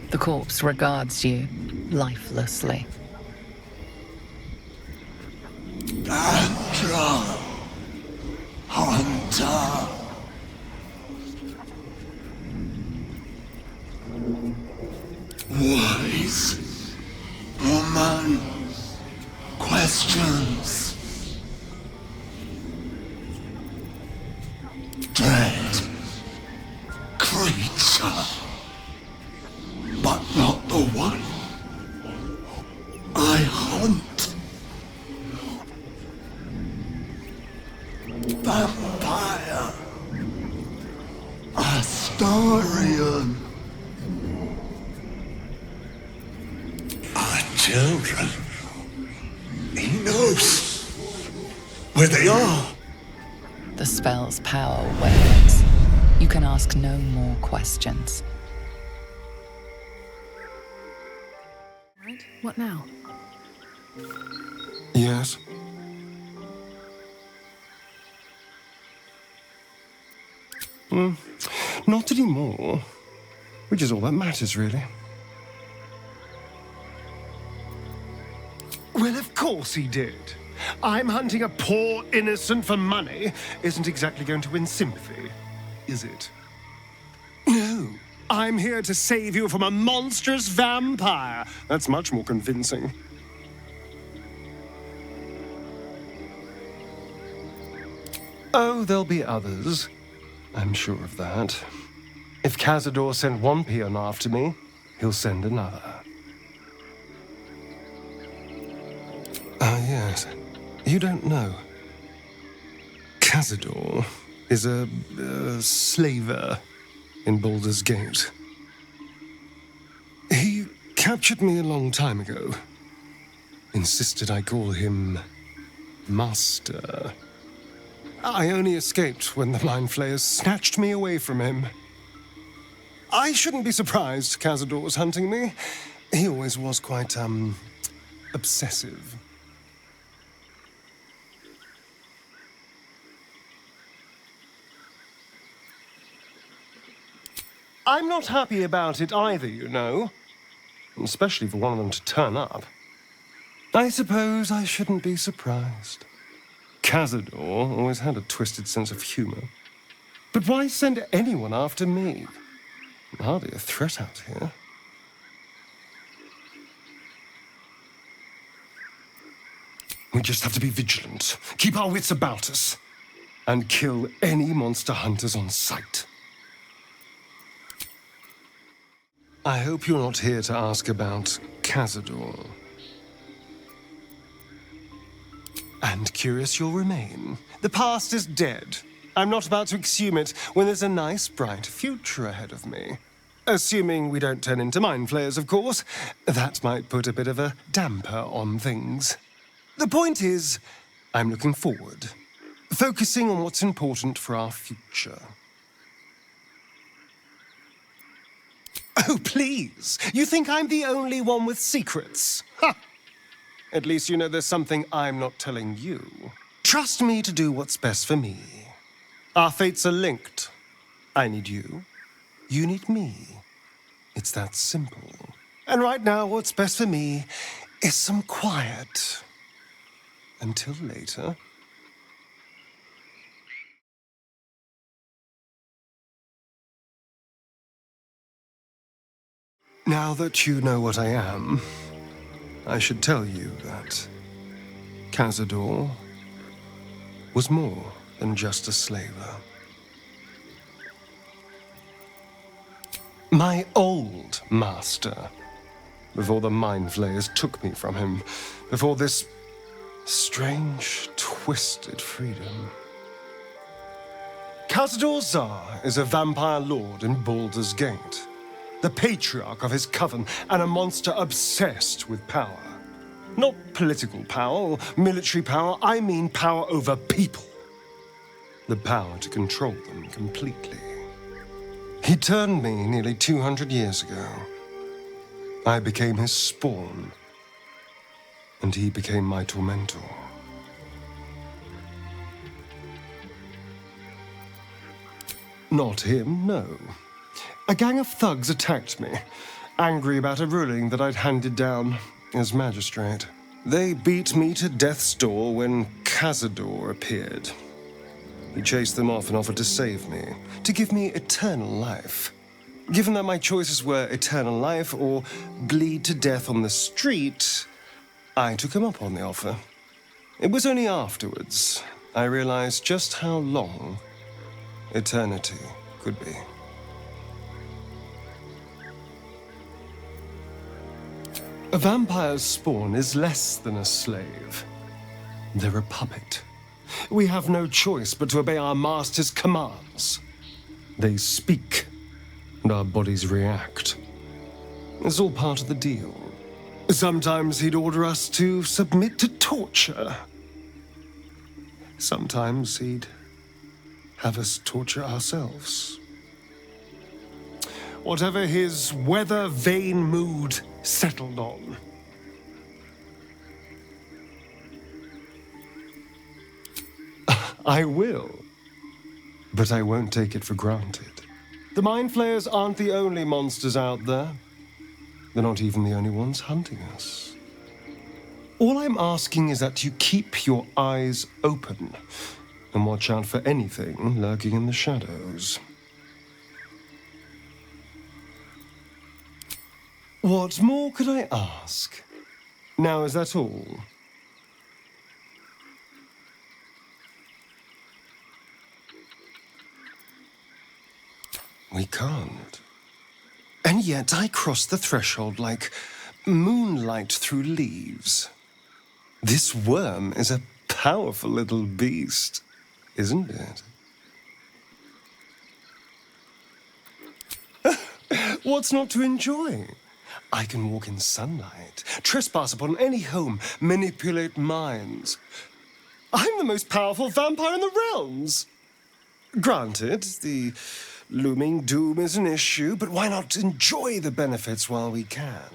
The corpse regards you lifelessly. Gandrel, hunter. Wise woman, questions. Dread creature, but not the one I hunt. Vampire, Astarion. Our children. He knows where they are. The spell's power wanes. You can ask no more questions. Right, what now? Yes? Not anymore. Which is all that matters, really. Well, of course he did. I'm hunting a poor innocent for money isn't exactly going to win sympathy, is it? No. I'm here to save you from a monstrous vampire. That's much more convincing. Oh, there'll be others. I'm sure of that. If Cazador sent one peon after me, he'll send another. Ah, yes. You don't know. Cazador is a slaver in Baldur's Gate. He captured me a long time ago. Insisted I call him Master. I only escaped when the Mind Flayers snatched me away from him. I shouldn't be surprised Cazador was hunting me. He always was quite, obsessive. I'm not happy about it either, you know. Especially for one of them to turn up. I suppose I shouldn't be surprised. Cazador always had a twisted sense of humor. But why send anyone after me? I'm hardly a threat out here. We just have to be vigilant, keep our wits about us, and kill any monster hunters on sight. I hope you're not here to ask about Cazador. And curious you'll remain. The past is dead. I'm not about to exhume it when there's a nice, bright future ahead of me. Assuming we don't turn into mind flayers, of course. That might put a bit of a damper on things. The point is, I'm looking forward, focusing on what's important for our future. Oh, please! You think I'm the only one with secrets? Ha! At least you know there's something I'm not telling you. Trust me to do what's best for me. Our fates are linked. I need you. You need me. It's that simple. And right now, what's best for me is some quiet. Until later. Now that you know what I am, I should tell you that Cazador was more than just a slaver. My old master, before the Mind Flayers took me from him, before this strange, twisted freedom. Cazador Zar is a vampire lord in Baldur's Gate, the patriarch of his coven, and a monster obsessed with power. Not political power or military power, I mean power over people. The power to control them completely. He turned me nearly 200 years ago. I became his spawn, and he became my tormentor. Not him, no. A gang of thugs attacked me, angry about a ruling that I'd handed down as magistrate. They beat me to death's door when Cazador appeared. He chased them off and offered to save me, to give me eternal life. Given that my choices were eternal life or bleed to death on the street, I took him up on the offer. It was only afterwards I realized just how long eternity could be. A vampire's spawn is less than a slave. They're a puppet. We have no choice but to obey our master's commands. They speak, and our bodies react. It's all part of the deal. Sometimes he'd order us to submit to torture. Sometimes he'd have us torture ourselves. Whatever his weather-vane mood settled on. I will, but I won't take it for granted. The Mind Flayers aren't the only monsters out there. They're not even the only ones hunting us. All I'm asking is that you keep your eyes open and watch out for anything lurking in the shadows. What more could I ask? Now, is that all? We can't. And yet I cross the threshold like moonlight through leaves. This worm is a powerful little beast, isn't it? What's not to enjoy? I can walk in sunlight, trespass upon any home, manipulate minds. I'm the most powerful vampire in the realms. Granted, the looming doom is an issue, but why not enjoy the benefits while we can?